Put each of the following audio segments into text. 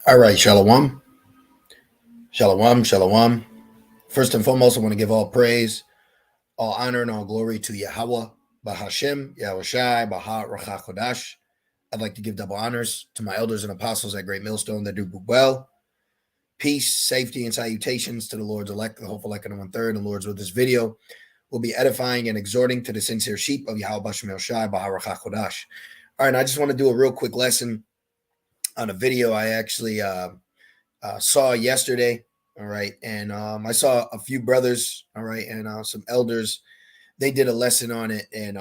All right, Shalom. Shalom, Shalom. First and foremost, I want to give all praise, all honor, and all glory to Yahweh, Bahashem, Yahushai, Baha, Racha Kodash. I'd like to give double honors to my elders and apostles at Great Millstone that do well. Peace, safety, and salutations to the Lord's elect, the hopeful elect, and 1/3, and Lord's with this video will be edifying and exhorting to the sincere sheep of Yahweh Bashem Yahushai, Baha, Racha Kodash. All right, I just want to do a real quick lesson on a video I actually saw yesterday. All right. And I saw a few brothers. All right. And some elders. They did a lesson on it. And,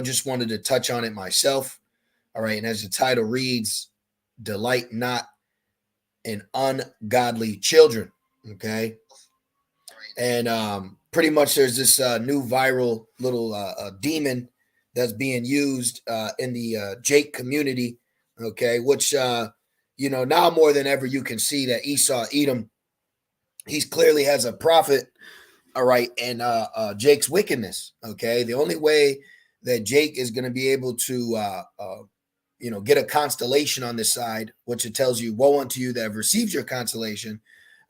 just wanted to touch on it myself. All right. And as the title reads, delight not in ungodly children. Okay. And pretty much there's this new viral little demon that's being used in the Jake community. Okay. Which, now more than ever, you can see that Esau, Edom, he's clearly has a prophet, all right, and Jake's wickedness, okay? The only way that Jake is going to be able to, get a constellation on this side, which it tells you, woe unto you that have received your constellation,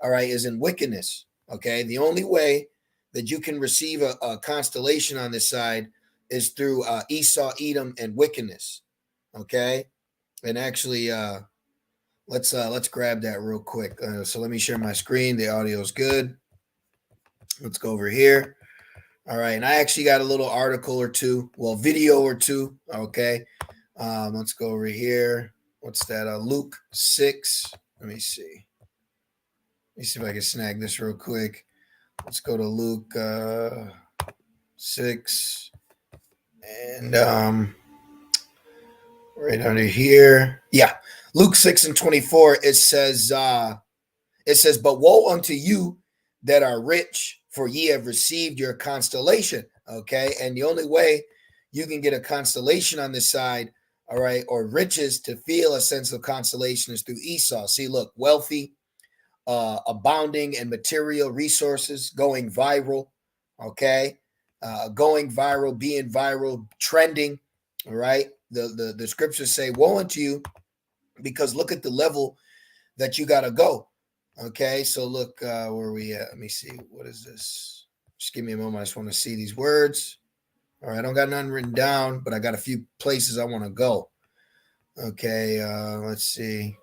all right, is in wickedness, okay? The only way that you can receive a constellation on this side is through Esau, Edom, and wickedness, okay? And actually, let's grab that real quick. So let me share my screen. The audio is good. Let's go over here. All right. And I actually got a little article or two, video or two. Okay. Let's go over here. What's that? Luke 6. Let me see. Let me see if I can snag this real quick. Let's go to Luke 6. And right under here. Yeah. Luke 6:24, it says, but woe unto you that are rich, for ye have received your constellation. Okay. And the only way you can get a constellation on this side, all right, or riches to feel a sense of constellation is through Esau. See, look, wealthy, abounding in material resources, going viral. Okay. Going viral, being viral, trending. All right. The scriptures say, woe unto you, because look at the level that you got to go. Okay, so look, where are we at? Let me see. What is this? Just give me a moment. I just want to see these words. All right, I don't got nothing written down, but I got a few places I want to go. Okay, let's see.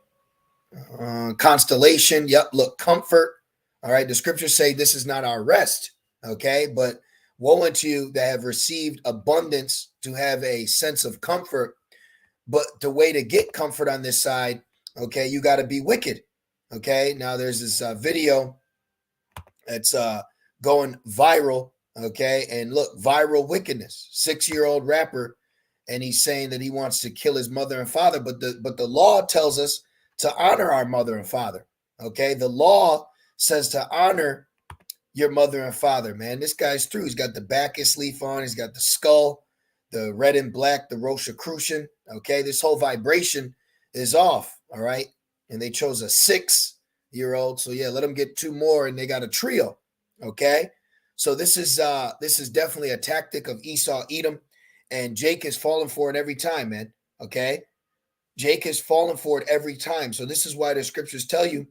Constellation. Yep, look, comfort. All right, the scriptures say this is not our rest. Okay, but woe unto you that have received abundance to have a sense of comfort. But the way to get comfort on this side, okay, you got to be wicked. Okay, now there's this video that's going viral. Okay, and look, viral wickedness. 6-year-old rapper, and he's saying that he wants to kill his mother and father. But the law tells us to honor our mother and father. Okay, the law says to honor your mother and father. Man, this guy's through. He's got the Bacchus leaf on. He's got the skull, the red and black, the Rosicrucian. Okay, this whole vibration is off. All right, and they chose a 6-year-old. So yeah, let them get 2 more, and they got a trio. Okay, so this is definitely a tactic of Esau, Edom, and Jake is falling for it every time, man. Okay, Jake is falling for it every time. So this is why the scriptures tell you,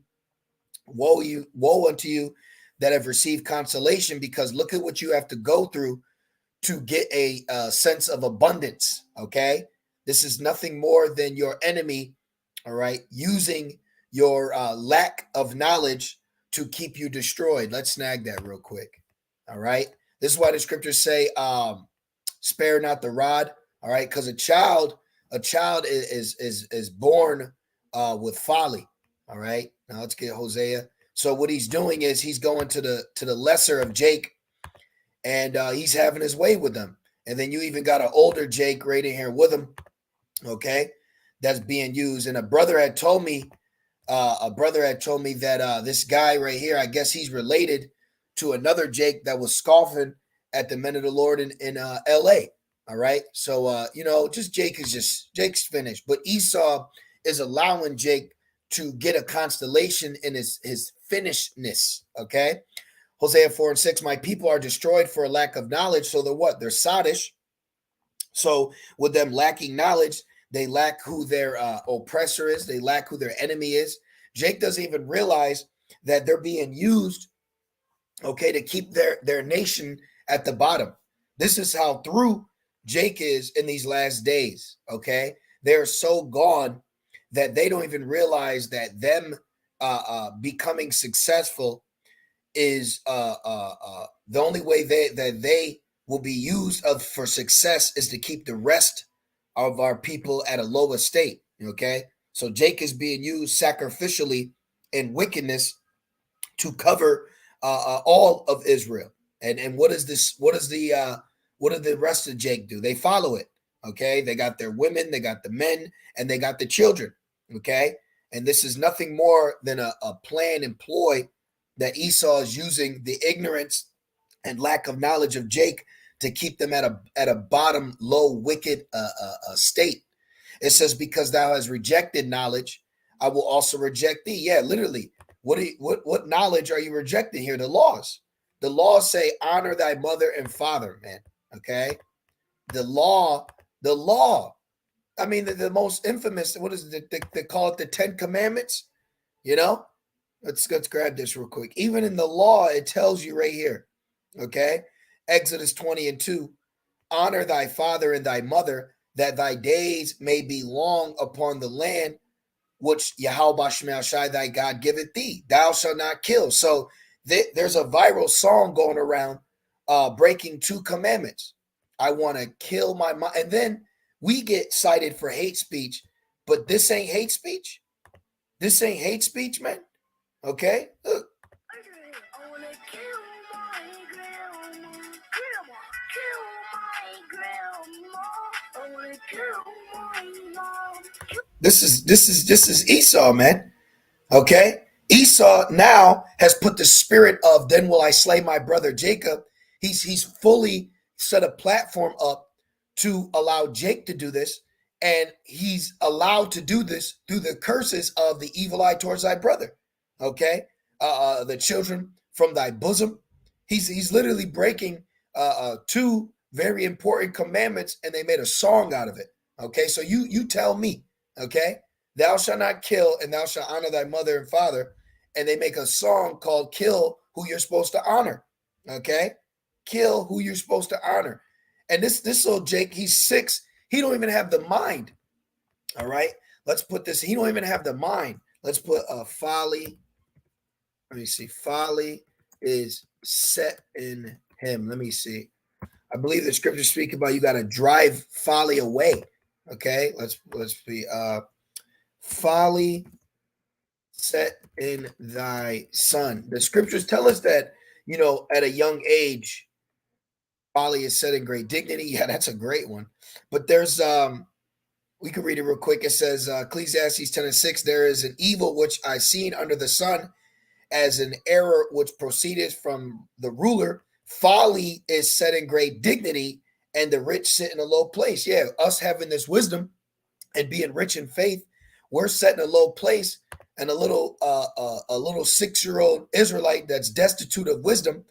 woe unto you that have received consolation, because look at what you have to go through to get a sense of abundance. Okay, this is nothing more than your enemy, all right, using your lack of knowledge to keep you destroyed. Let's snag that real quick. All right, this is why the scriptures say, spare not the rod. All right, because a child is born with folly. All right, now let's get Hosea. So what he's doing is he's going to the lesser of Jake, and he's having his way with them. And then you even got an older Jake right in here with him, okay, that's being used. And a brother had told me that this guy right here, I guess he's related to another Jake that was scoffing at the men of the Lord in L.A., all right? So, Jake's finished. But Esau is allowing Jake to get a constellation in his finishedness, okay? Hosea 4:6, my people are destroyed for a lack of knowledge. So they're what? They're sottish. So with them lacking knowledge, they lack who their oppressor is. They lack who their enemy is. Jake doesn't even realize that they're being used, okay, to keep their nation at the bottom. This is how through Jake is in these last days, okay? They're so gone that they don't even realize that them becoming successful is the only way they will be used for success is to keep the rest of our people at a lower state. Okay, so Jake is being used sacrificially in wickedness to cover all of Israel. And what is this? What did the rest of Jake do? They follow it. Okay, they got their women, they got the men, and they got the children. Okay, and this is nothing more than a plan and ploy that Esau is using the ignorance and lack of knowledge of Jake to keep them at a bottom, low, wicked state. It says, "Because thou hast rejected knowledge, I will also reject thee." Yeah, literally. What knowledge are you rejecting here? The laws. The laws say, "Honor thy mother and father," man. Okay. The law. The law. I mean, the most infamous. What is it? They call it the Ten Commandments. You know. Let's grab this real quick. Even in the law, it tells you right here. Okay. Exodus 20:2. Honor thy father and thy mother, that thy days may be long upon the land which Yahweh Shemel Shai thy God giveth thee. Thou shalt not kill. So there's a viral song going around breaking two commandments. I want to kill my mom. And then we get cited for hate speech, but this ain't hate speech. This ain't hate speech, man. Okay? Look. I want to kill my grandma. Grandma, kill my grandma. I want to kill my mom. This is Esau, man. Okay? Esau now has put the spirit of then will I slay my brother Jacob. He's fully set a platform up to allow Jake to do this, and he's allowed to do this through the curses of the evil eye towards thy brother. Okay? The children from thy bosom. He's literally breaking two very important commandments, and they made a song out of it. Okay? So you tell me. Okay, thou shalt not kill, and thou shalt honor thy mother and father. And they make a song called "Kill Who You're Supposed to Honor." Okay, kill who you're supposed to honor. And this little Jake, he's 6. He don't even have the mind. All right, let's put this. He don't even have the mind. Let's put folly. Let me see. Folly is set in him. Let me see. I believe the scriptures speak about you got to drive folly away. Okay, let's be folly set in thy son. The scriptures tell us that, at a young age, folly is set in great dignity. Yeah, that's a great one. But there's we can read it real quick. It says Ecclesiastes 10:6, there is an evil which I seen under the sun, as an error which proceeded from the ruler. Folly is set in great dignity, and the rich sit in a low place. Yeah, us having this wisdom and being rich in faith, we're set in a low place, and a little 6-year-old Israelite that's destitute of wisdom,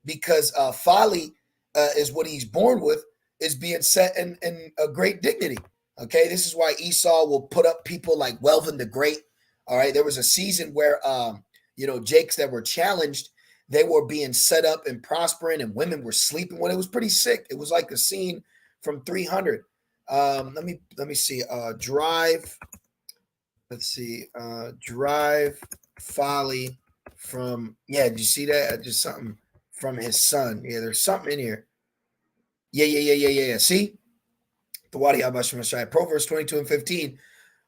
because folly is what he's born with, is being set in a great dignity. Okay, this is why Esau will put up people like Welvin the Great. All right, there was a season where Jakes that were challenged, they were being set up and prospering, and women were sleeping when it was pretty sick. It was like a scene from 300. Let me see. Drive. Let's see. Drive folly from. Yeah, did you see that? Just something from his son. Yeah, there's something in here. Yeah. See, the Wadi Abashimashai. Proverbs 22:15.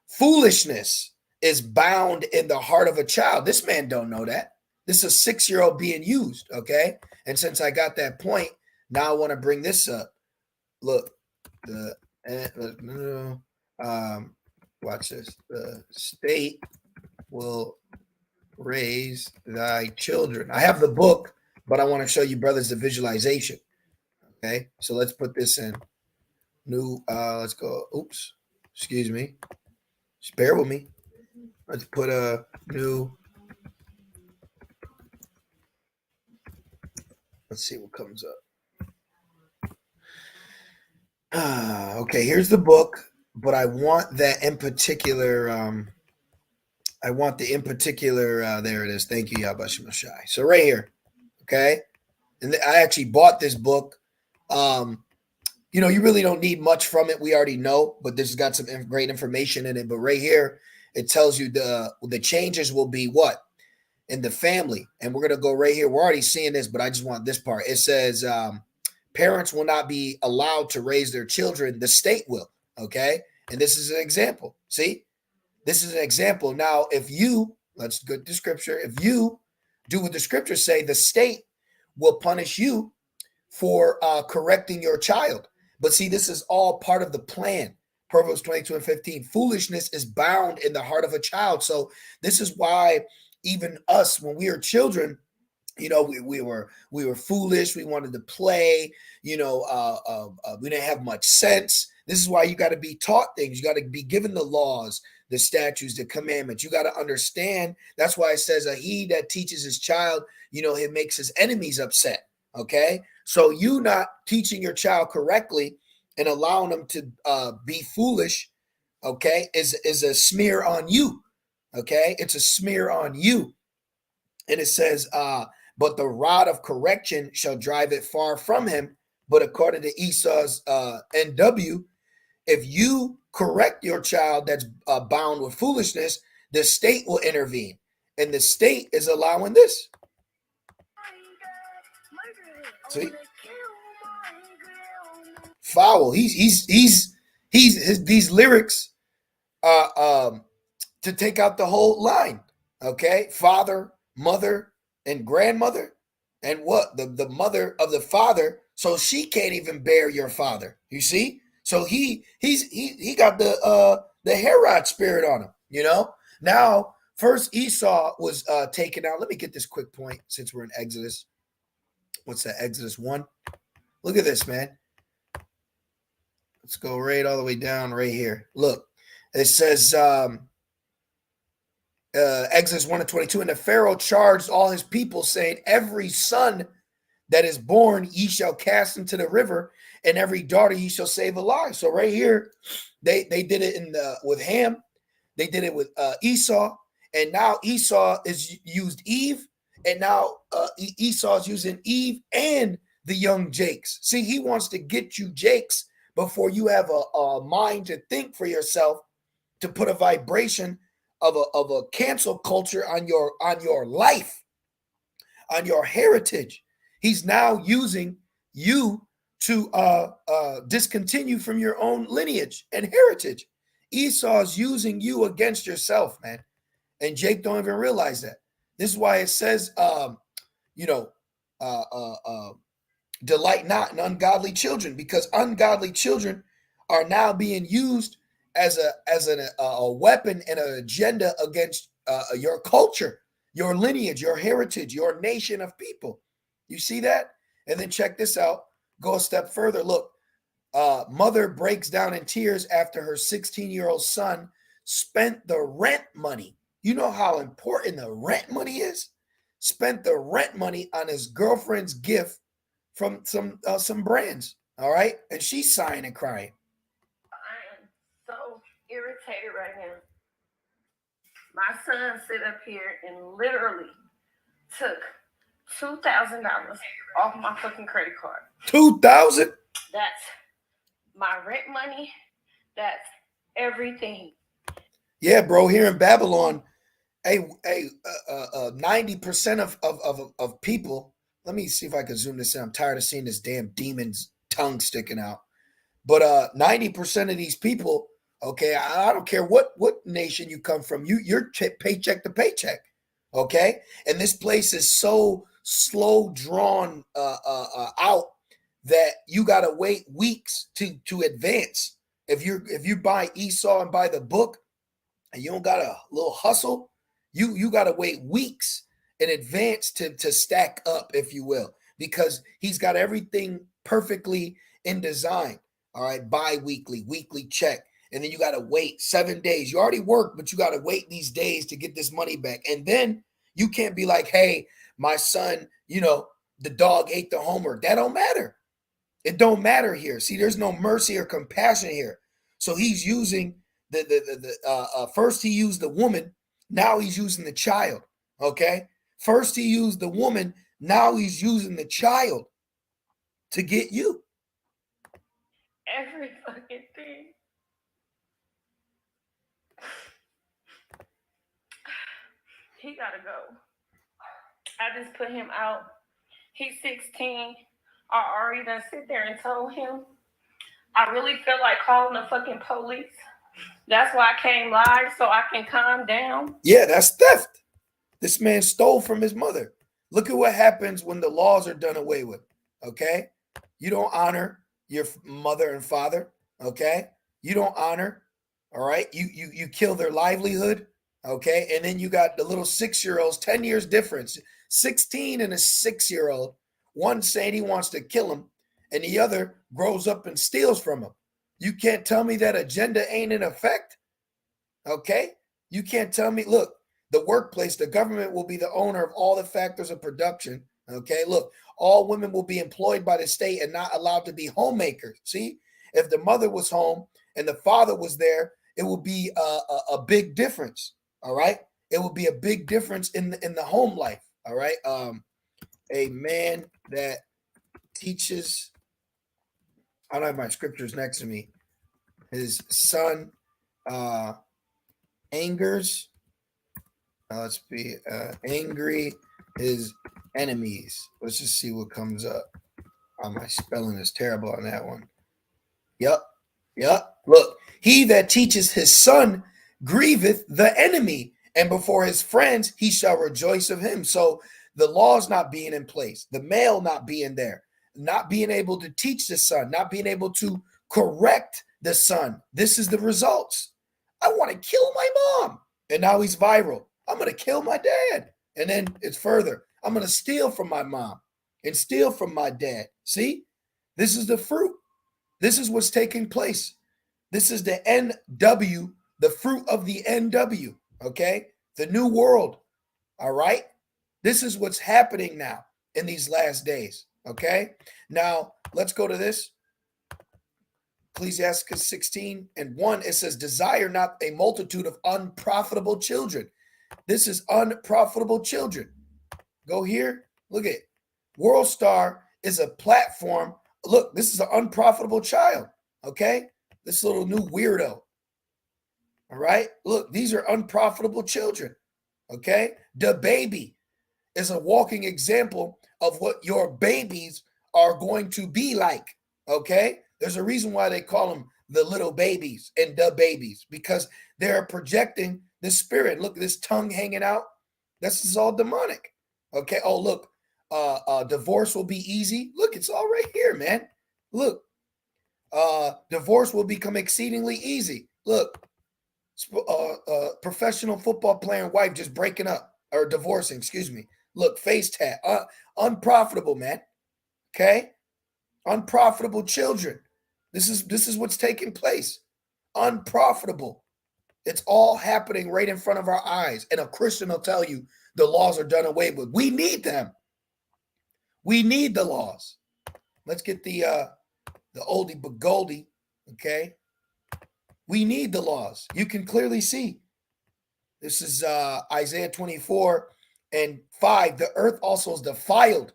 Foolishness is bound in the heart of a child. This man don't know that. This is a 6-year-old being used. Okay, and since I got that point, now I want to bring this up. Look, watch this. The state will raise thy children. I have the book, but I want to show you, brothers, the visualization. Okay, so let's put this in new. Let's go. Oops, excuse me. Just bear with me. Let's put a new. Let's see what comes up. Okay, here's the book, but I want that in particular I want the in particular. There it is. Thank you, Yabashimashai. So right here, okay, and I actually bought this book. You know, you really don't need much from it. We already know, but this has got some great information in it. But right here, it tells you the changes will be what in the family, and we're gonna go right here. We're already seeing this, but I just want this part. It says parents will not be allowed to raise their children; the state will. Okay, and this is an example. See, this is an example. Now, if you let's go to scripture. If you do what the scriptures say, the state will punish you for correcting your child. But see, this is all part of the plan. Proverbs 22:15. Foolishness is bound in the heart of a child. So this is why even us, when we are children, you know, we were foolish. We wanted to play. You know, we didn't have much sense. This is why you got to be taught things. You got to be given the laws, the statutes, the commandments. You got to understand. That's why it says, he that teaches his child, you know, it makes his enemies upset. Okay, so you not teaching your child correctly and allowing them to be foolish, okay, is a smear on you. Okay, it's a smear on you. And it says, but the rod of correction shall drive it far from him. But according to Esau's NW, if you correct your child that's bound with foolishness, the state will intervene. And the state is allowing this. See? Foul. These lyrics to take out the whole line. Okay, father, mother, and grandmother, and what the mother of the father, so she can't even bear your father. You see, so he got the Herod spirit on him. You know, now first Esau was taken out. Let me get this quick point since we're in Exodus. What's that? Exodus 1. Look at this, man. Let's go right all the way down right here. Look, it says Exodus 1:22, and the Pharaoh charged all his people, saying, every son that is born ye shall cast into the river, and every daughter ye shall save alive. So right here, they did it with Ham, they did it with Esau, and now Esau is used Eve, and now Esau is using Eve and the young Jakes. See, he wants to get you Jakes before you have a mind to think for yourself, to put a vibration of a cancel culture on your life, on your heritage. He's now using you to discontinue from your own lineage and heritage. Esau's using you against yourself, man. And Jake don't even realize that. This is why it says, delight not in ungodly children, because ungodly children are now being used as a weapon and an agenda against your culture, your lineage, your heritage, your nation of people. You see that? And then check this out. Go a step further. Look, mother breaks down in tears after her 16-year-old son spent the rent money. You know how important the rent money is? Spent the rent money on his girlfriend's gift from some brands. All right. And she's sighing and crying. I am so irritated right now. My son sit up here and literally took $2,000 off my fucking credit card. $2,000? That's my rent money. That's everything. Yeah, bro. Here in Babylon, 90% of people. Let me see if I can zoom this in. I'm tired of seeing this damn demon's tongue sticking out. But 90% of these people, okay, I don't care what nation you come from, you're paycheck to paycheck, okay? And this place is so slow drawn out that you got to wait weeks to advance. If you buy Esau and buy the book, and you don't got a little hustle, you got to wait weeks in advance to stack up, if you will, because he's got everything perfectly in design. All right, bi-weekly, weekly check. And then you got to wait 7 days. You already worked, but you got to wait these days to get this money back. And then you can't be like, hey, my son, the dog ate the homework. That don't matter. It don't matter here. See, there's no mercy or compassion here. So he's using first he used the woman Now he's using the child. Okay. First he used the woman. Now he's using the child to get you. Every fucking thing. He gotta go. I just put him out. He's 16. I already done sit there and told him. I really feel like calling the fucking police. That's why I came live so I can calm down. Yeah, that's theft. This man stole from his mother. Look at what happens when the laws are done away with. Okay? You don't honor your mother and father. Okay? You don't honor. All right? You kill their livelihood. Okay? And then you got the little 6-year-olds, 10 years difference. 16 and a 6-year-old. One saying he wants to kill him, and the other grows up and steals from him. You can't tell me that agenda ain't in effect. Okay? You can't tell me, look, the workplace, the government will be the owner of all the factors of production. Okay, look, all women will be employed by the state and not allowed to be homemakers. See, if the mother was home and the father was there, it would be a big difference. All right, it would be a big difference in the home life. All right, a man that teaches. I don't have my scriptures next to me. His son angers. Let's be angry his enemies. Let's just see what comes up. Oh, my spelling is terrible on that one. Yep. Look, he that teaches his son grieveth the enemy, and before his friends he shall rejoice of him. So the laws not being in place, the male not being there, not being able to teach the son, not being able to correct the son. This is the results. I want to kill my mom. And now he's viral. I'm going to kill my dad. And then it's further. I'm going to steal from my mom and steal from my dad. See, this is the fruit. This is what's taking place. This is the NW, the fruit of the NW. Okay. The new world. All right. This is what's happening now in these last days. Okay. Now let's go to this. Ecclesiastes 16:1. It says, desire not a multitude of unprofitable children. This is unprofitable children. Go here. Look at it. World Star is a platform. Look, this is an unprofitable child. Okay. This little new weirdo. All right. Look, these are unprofitable children. Okay. The baby is a walking example of what your babies are going to be like. Okay. There's a reason why they call them the little babies and the babies, because they're projecting the spirit. Look, this tongue hanging out. This is all demonic. Okay. Oh, look, divorce will be easy. Look, it's all right here, man. Look, divorce will become exceedingly easy. Look, professional football player and wife just breaking up or divorcing, excuse me. Look, face tat, unprofitable, man. Okay. Unprofitable children. This is what's taking place. Unprofitable. It's all happening right in front of our eyes. And a Christian will tell you the laws are done away with. We need them. We need the laws. Let's get the oldie but goldie. Okay. We need the laws. You can clearly see. This is Isaiah 24:5. The earth also is defiled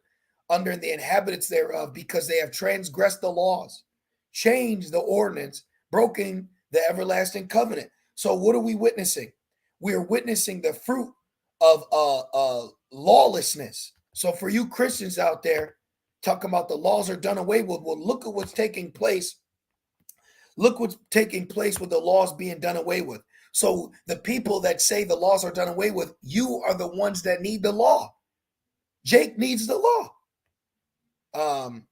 under the inhabitants thereof, because they have transgressed the laws, changed the ordinance, broken the everlasting covenant. So what are we witnessing? We are witnessing the fruit of lawlessness. So for you Christians out there talking about the laws are done away with, well, look at what's taking place. Look what's taking place with the laws being done away with. So the people that say the laws are done away with, you are the ones that need the law. Jake needs the law. 1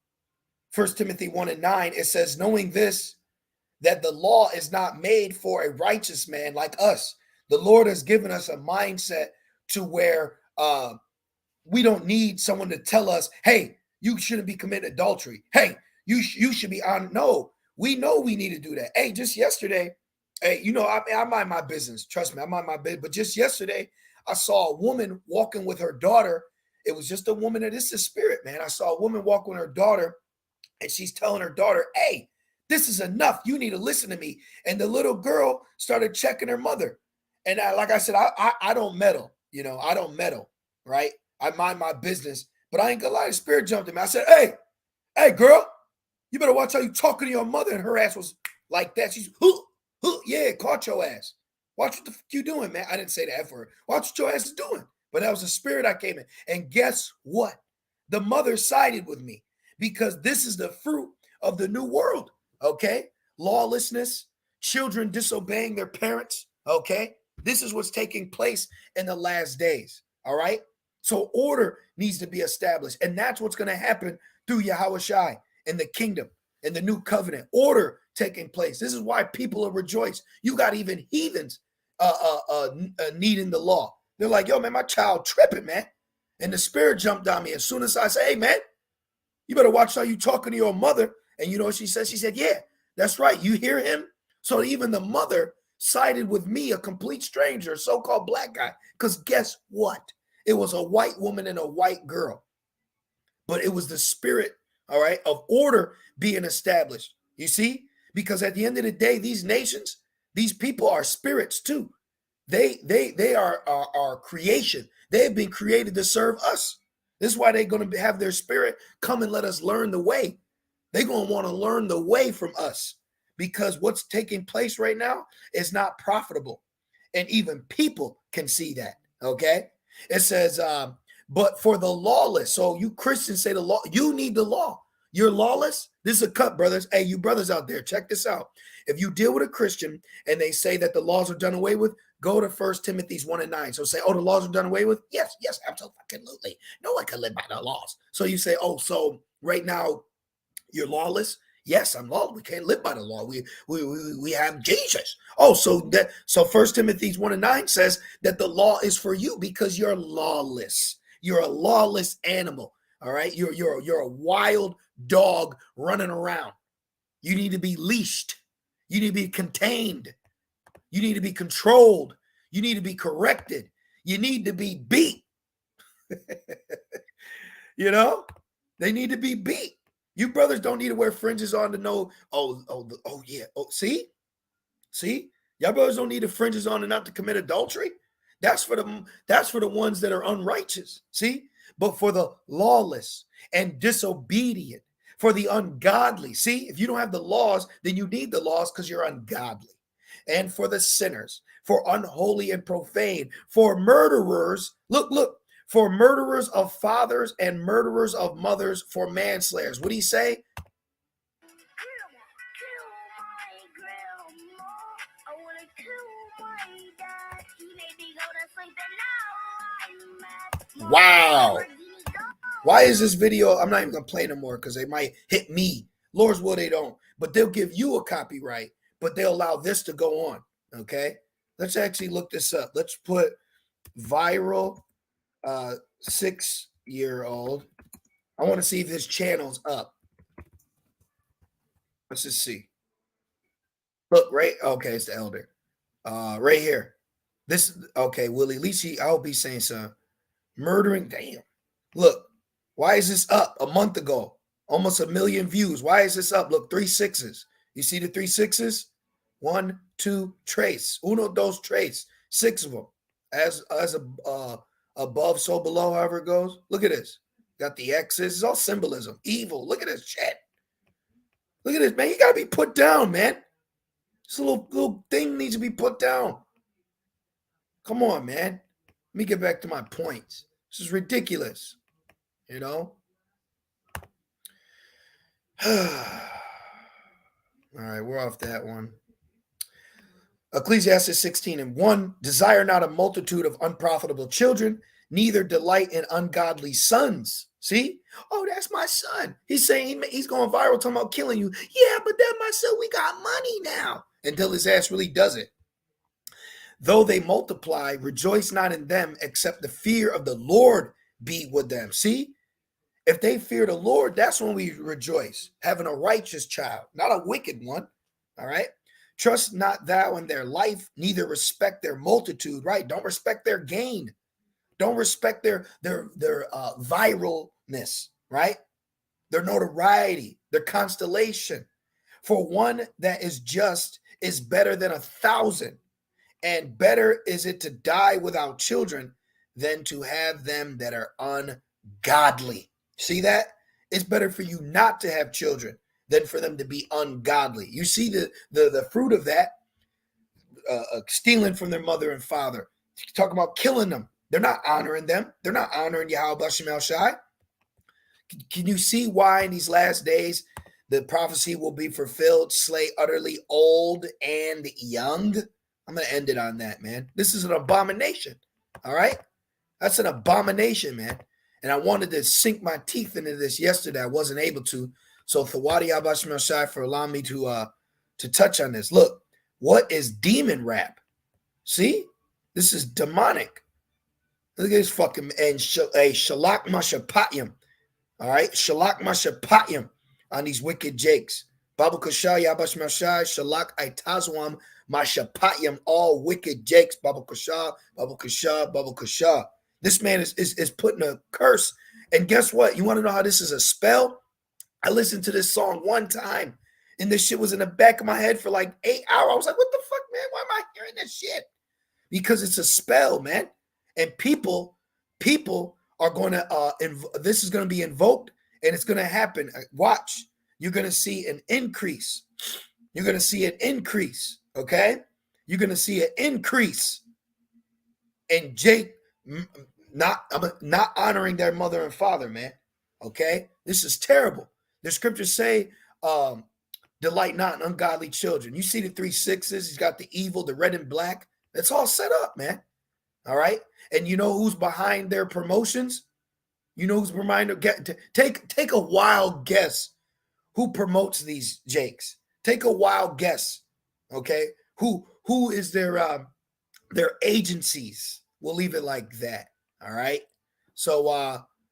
Timothy 1:9, it says, knowing this, that the law is not made for a righteous man like us. The Lord has given us a mindset to where we don't need someone to tell us, hey, you shouldn't be committing adultery. Hey, you should be on. No, we know we need to do that. Hey, just yesterday, hey, I mind my business. Trust me, I mind my business. But just yesterday, I saw a woman walking with her daughter. It was just a woman, and it's a spirit, man. I saw a woman walk with her daughter, and she's telling her daughter, hey, this is enough. You need to listen to me. And the little girl started checking her mother. And like I said, I don't meddle. I don't meddle, right? I mind my business, but I ain't gonna lie. The spirit jumped in me. I said, hey, girl, you better watch how you talking to your mother. And her ass was like that. She's, yeah, caught your ass. Watch what the fuck you doing, man. I didn't say that for her. Watch what your ass is doing. But that was the spirit I came in. And guess what? The mother sided with me because this is the fruit of the new world, okay? Lawlessness, children disobeying their parents, okay? This is what's taking place in the last days, all right? So order needs to be established. And that's what's going to happen through Yahweh Shai in the kingdom, in the new covenant. Order taking place. This is why people are rejoiced. You got even heathens needing the law. They're like, yo, man, my child tripping, man. And the spirit jumped on me as soon as I said, hey, man, you better watch how you talking to your mother. And you know what she said? She said, yeah, that's right. You hear him? So even the mother sided with me, a complete stranger, so-called black guy. Because guess what? It was a white woman and a white girl. But it was the spirit, all right, of order being established. You see? Because at the end of the day, these nations, these people are spirits too. They are our creation. They have been created to serve us. This is why they're going to have their spirit come and let us learn the way. They're going to want to learn the way from us because what's taking place right now is not profitable. And even people can see that. Okay. It says, but for the lawless. So you Christians say the law, you need the law. You're lawless. This is a cut, brothers. Hey, you brothers out there, check this out. If you deal with a Christian and they say that the laws are done away with, go to 1 Timothy 1:9. So say, oh, the laws are done away with? Yes, absolutely. No one can live by the laws. So you say, oh, so right now you're lawless? Yes, I'm lawless. We can't live by the law. We have Jesus. Oh, so 1 Timothy 1:9 says that the law is for you because you're lawless. You're a lawless animal. All right. You're a wild dog running around. You need to be leashed. You need to be contained. You need to be controlled. You need to be corrected. You need to be beat. They need to be beat. You brothers don't need to wear fringes on to know, yeah. Oh, see? Y'all brothers don't need the fringes on to not to commit adultery. That's for the ones that are unrighteous. See? But for the lawless and disobedient, for the ungodly. See, if you don't have the laws, then you need the laws because you're ungodly. And for the sinners, for unholy and profane, for murderers, look, for murderers of fathers and murderers of mothers, for manslayers. What do you say? Wow. Why is this video? I'm not even going to play no more because they might hit me. Lord's will they don't. But they'll give you a copyright, but they'll allow this to go on. Okay? Let's actually look this up. Let's put viral 6-year-old. I want to see if his channel's up. Let's just see. Look, right? Okay, it's the elder. Right here. This, okay, Willie, at least I hope he's saying something. Murdering, damn. Look, why is this up a month ago? Almost 1 million views. Why is this up? Look, 3 6s. You see the 3 6s? 1, 2, trace. Uno, dos, trace. 6 of them. As above, so below, however it goes. Look at this. Got the X's. It's all symbolism. Evil. Look at this shit. Look at this, man. You got to be put down, man. This little thing needs to be put down. Come on, man. Let me get back to my points. This is ridiculous. All right, we're off that one. Ecclesiastes 16:1, desire not a multitude of unprofitable children, neither delight in ungodly sons. See? Oh, that's my son. He's saying he's going viral talking about killing you. Yeah, but that's my son. We got money now. Until his ass really does it. Though they multiply, rejoice not in them, except the fear of the Lord be with them. See? If they fear the Lord, that's when we rejoice. Having a righteous child, not a wicked one. All right? Trust not thou in their life, neither respect their multitude, right? Don't respect their gain. Don't respect their viralness, right? Their notoriety, their constellation. For one that is just is better than 1,000, And better is it to die without children than to have them that are ungodly. See that? It's better for you not to have children than for them to be ungodly. You see the fruit of that, stealing from their mother and father. Talk about killing them. They're not honoring them. They're not honoring Yahweh Shem Shai. Can you see why in these last days the prophecy will be fulfilled? Slay utterly old and young. I'm going to end it on that, man. This is an abomination. All right? That's an abomination, man. And I wanted to sink my teeth into this yesterday. I wasn't able to. So Thawadi Abashim Shai for allowing me to touch on this. Look, what is demon rap? See? This is demonic. Look at this fucking and Shalak Mashapatiyam. All right? Shalak Mashapatiyam on these wicked jakes. Babu Kasha Yabash Mashai Shalak Aitazwam Mashapatiyam, all wicked jakes. Babu Kasha, Babu Kasha, Babu Kasha. This man is putting a curse. And guess what? You want to know how this is a spell? I listened to this song one time, and this shit was in the back of my head for like 8 hours. I was like, what the fuck, man? Why am I hearing this shit? Because it's a spell, man. And people are going to, this is going to be invoked, and it's going to happen. Watch. You're going to see an increase. You're going to see an increase, okay? You're going to see an increase in Jake not honoring their mother and father, man. Okay, this is terrible. The scriptures say, delight not in ungodly children. You see the 3 6s. He's got the evil, the red and black. It's all set up, man. All right, and you know who's behind their promotions? You know who's behind their take a wild guess who promotes these jakes. Take a wild guess. Okay, who is their agencies? We'll leave it like that. All right. So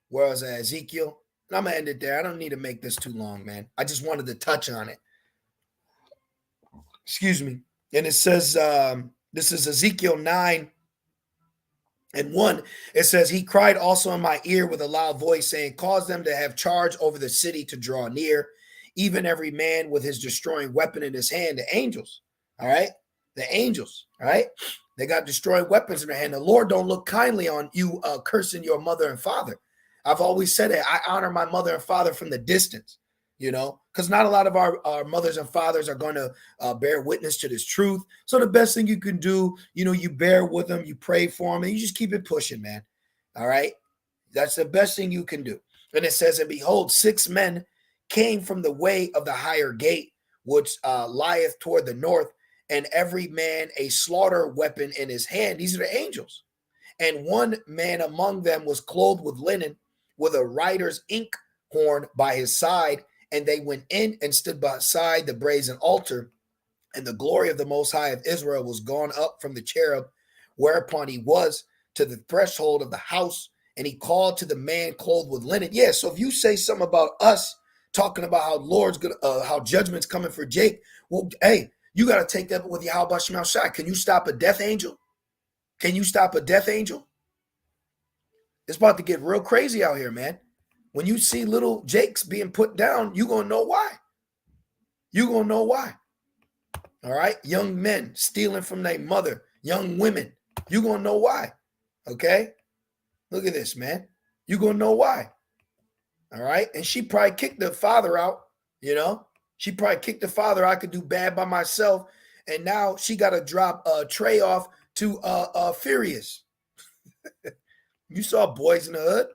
where was I? Ezekiel? And I'm gonna end it there. I don't need to make this too long, man. I just wanted to touch on it. Excuse me. And it says this is Ezekiel 9:1. It says, he cried also in my ear with a loud voice, saying, cause them to have charge over the city to draw near, even every man with his destroying weapon in his hand. The angels. All right. The angels. All right. They got destroying weapons in their hand. The Lord don't look kindly on you cursing your mother and father. I've always said it. I honor my mother and father from the distance, you know, because not a lot of our mothers and fathers are going to bear witness to this truth. So the best thing you can do, you know, you bear with them, you pray for them, and you just keep it pushing, man. All right. That's the best thing you can do. And it says, and behold, 6 men came from the way of the higher gate, which lieth toward the north, and every man a slaughter weapon in his hand. These are the angels. And one man among them was clothed with linen, with a writer's ink horn by his side. And they went in and stood beside the brazen altar. And the glory of the Most High of Israel was gone up from the cherub, whereupon he was, to the threshold of the house. And he called to the man clothed with linen. Yeah, so if you say something about us, talking about how Lord's gonna, how judgment's coming for Jake, well, hey, you got to take that with Yahweh Shema Shai. Can you stop a death angel? Can you stop a death angel? It's about to get real crazy out here, man. When you see little Jakes being put down, you're going to know why. You're going to know why. All right? Young men stealing from their mother, young women. You're going to know why. Okay? Look at this, man. You're going to know why. All right? And she probably kicked the father out, you know? She probably kicked the father. I could do bad by myself. And now she got to drop Trey off to Furious. You saw Boys in the Hood.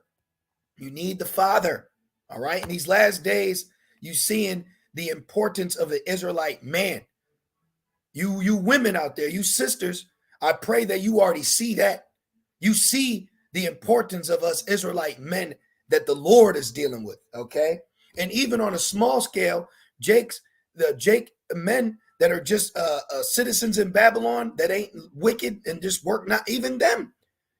You need the father. All right. In these last days, you seeing the importance of the Israelite man. You women out there, you sisters, I pray that you already see that. You see the importance of us Israelite men that the Lord is dealing with. Okay. And even on a small scale, Jake men that are just citizens in Babylon that ain't wicked and just work, not even them.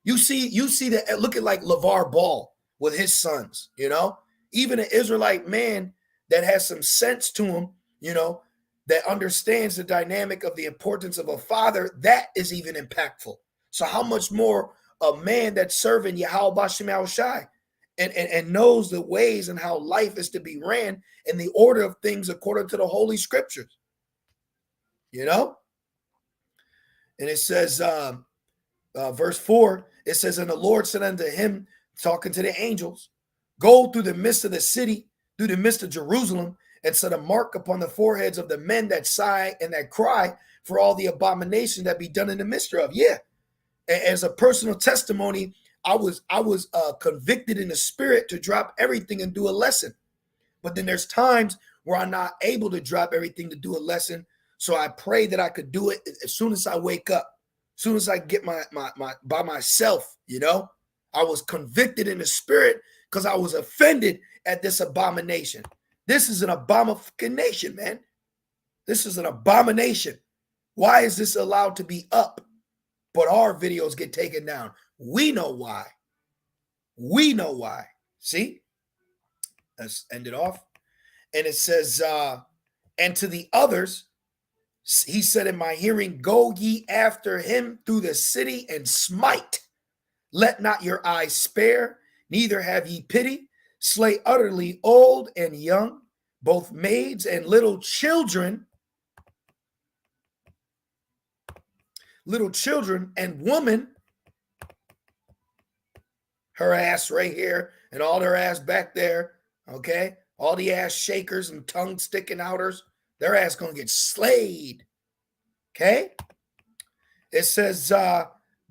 You see that, look at like LeVar Ball with his sons, you know, even an Israelite man that has some sense to him, you know, that understands the dynamic of the importance of a father, that is even impactful. So how much more a man that's serving Yahweh Bashim Shai and knows the ways and how life is to be ran in the order of things according to the Holy Scriptures, you know? And it says, verse 4, it says, and the Lord said unto him, talking to the angels, go through the midst of the city, through the midst of Jerusalem, and set a mark upon the foreheads of the men that sigh and that cry for all the abomination that be done in the midst of. Yeah. As a personal testimony, I was convicted in the spirit to drop everything and do a lesson. But then there's times where I'm not able to drop everything to do a lesson. So I pray that I could do it as soon as I wake up, as soon as I get my by myself, you know. I was convicted in the spirit because I was offended at this abomination. This is an abomination, man. This is an abomination. Why is this allowed to be up, but our videos get taken down? We know why. We know why. See? Let's end it off. And it says, and to the others, he said in my hearing, go ye after him through the city and smite. Let not your eyes spare, neither have ye pity. Slay utterly old and young, both maids and little children and woman. Her ass right here and all their ass back there. Okay. All the ass shakers and tongue sticking outers, their ass gonna get slayed. Okay. It says,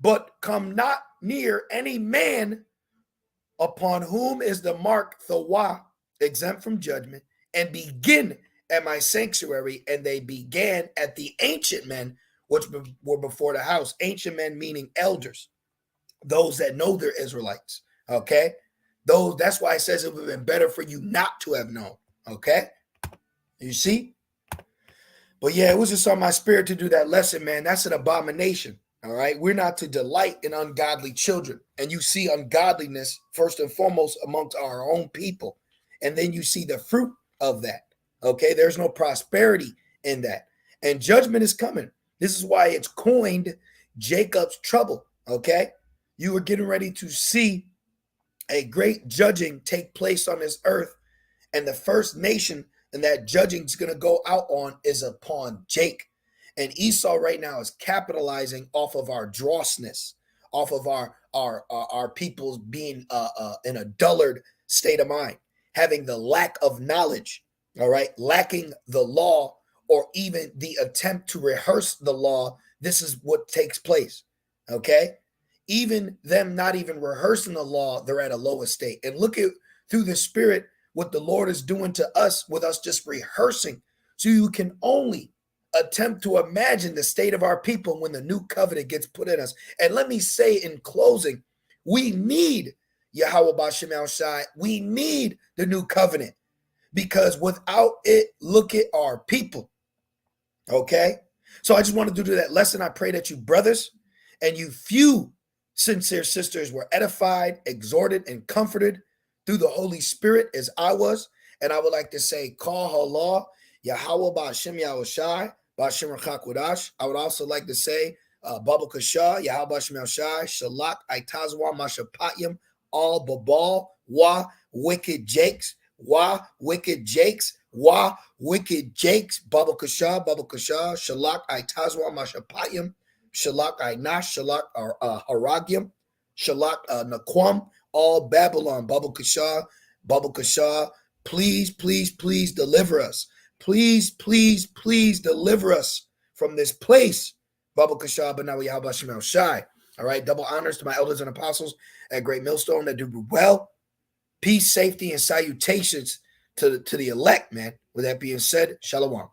but come not near any man upon whom is the mark Thawah, exempt from judgment, and begin at my sanctuary. And they began at the ancient men which were before the house. Ancient men meaning elders, those that know they're Israelites. Okay. That's why it says it would have been better for you not to have known. Okay. You see? But yeah, it was just on my spirit to do that lesson, man. That's an abomination. All right. We're not to delight in ungodly children. And you see ungodliness first and foremost amongst our own people. And then you see the fruit of that. Okay. There's no prosperity in that. And judgment is coming. This is why it's coined Jacob's trouble. Okay. You are getting ready to see a great judging take place on this earth. And the first nation and that judging is going to go out on is upon Jake. And Esau right now is capitalizing off of our drossness, off of our people's being in a dullard state of mind, having the lack of knowledge, all right, lacking the law or even the attempt to rehearse the law. This is what takes place, okay? Even them not even rehearsing the law, they're at a low estate. And look at through the spirit what the Lord is doing to us with us just rehearsing. So you can only attempt to imagine the state of our people when the new covenant gets put in us. And let me say in closing, we need Yahweh B'Shem El Shai. We need the new covenant because without it, look at our people. Okay? So I just want to do that lesson. I pray that you brothers and you few sincere sisters were edified, exhorted, and comforted through the Holy Spirit as I was. And I would like to say, call Allah, Yahweh Ba'Shem Yahushai, Ba'Shem Rachakwadash. I would also like to say, Baba Kasha, Yahweh Ba'Shem Yahushai, Shalak, Aitazwa, Mashapatyam, All Babal, Wa, Wicked Jakes, Wa, Wicked Jakes, Wa, Wicked Jakes, Baba Kasha, Shalak, Aitazwa, Mashapatyam, Shalak Ainash, Shalak Haragyam, Shalak Naquam, all Babylon, Baba Kasha, please, please, please deliver us. Please, please, please deliver us from this place. Baba Kasha, Banawi Yahweh Shemel Shai. All right, double honors to my elders and apostles at Great Millstone that do well. Peace, safety, and salutations to the elect, man. With that being said, Shalom.